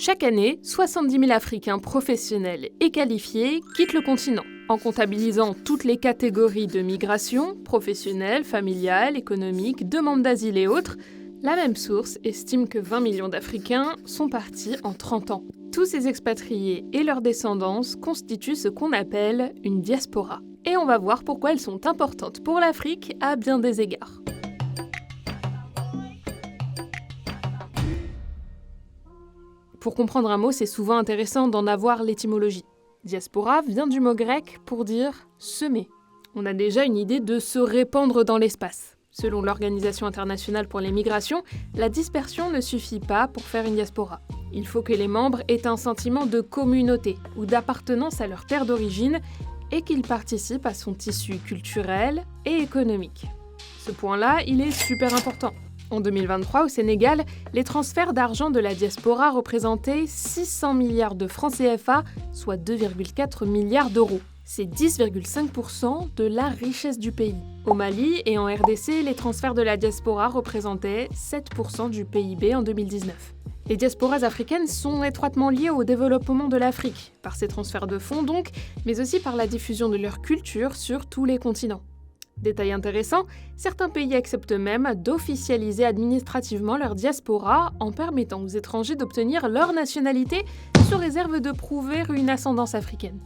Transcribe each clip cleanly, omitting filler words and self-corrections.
Chaque année, 70 000 Africains professionnels et qualifiés quittent le continent. En comptabilisant toutes les catégories de migration, professionnelle, familiale, économique, demande d'asile et autres, la même source estime que 20 millions d'Africains sont partis en 30 ans. Tous ces expatriés et leurs descendants constituent ce qu'on appelle une diaspora. Et on va voir pourquoi elles sont importantes pour l'Afrique à bien des égards. Pour comprendre un mot, c'est souvent intéressant d'en avoir l'étymologie. Diaspora vient du mot grec pour dire « semer ». On a déjà une idée de se répandre dans l'espace. Selon l'Organisation internationale pour les migrations, la dispersion ne suffit pas pour faire une diaspora. Il faut que les membres aient un sentiment de communauté ou d'appartenance à leur terre d'origine et qu'ils participent à son tissu culturel et économique. Ce point-là, il est super important. En 2023, au Sénégal, les transferts d'argent de la diaspora représentaient 600 milliards de francs CFA, soit 2,4 milliards d'euros. C'est 10,5% de la richesse du pays. Au Mali et en RDC, les transferts de la diaspora représentaient 7% du PIB en 2019. Les diasporas africaines sont étroitement liées au développement de l'Afrique, par ces transferts de fonds donc, mais aussi par la diffusion de leur culture sur tous les continents. Détail intéressant, certains pays acceptent même d'officialiser administrativement leur diaspora en permettant aux étrangers d'obtenir leur nationalité sous réserve de prouver une ascendance africaine.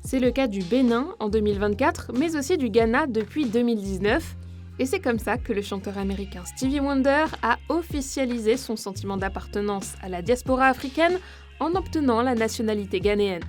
C'est le cas du Bénin en 2024, mais aussi du Ghana depuis 2019. Et c'est comme ça que le chanteur américain Stevie Wonder a officialisé son sentiment d'appartenance à la diaspora africaine en obtenant la nationalité ghanéenne.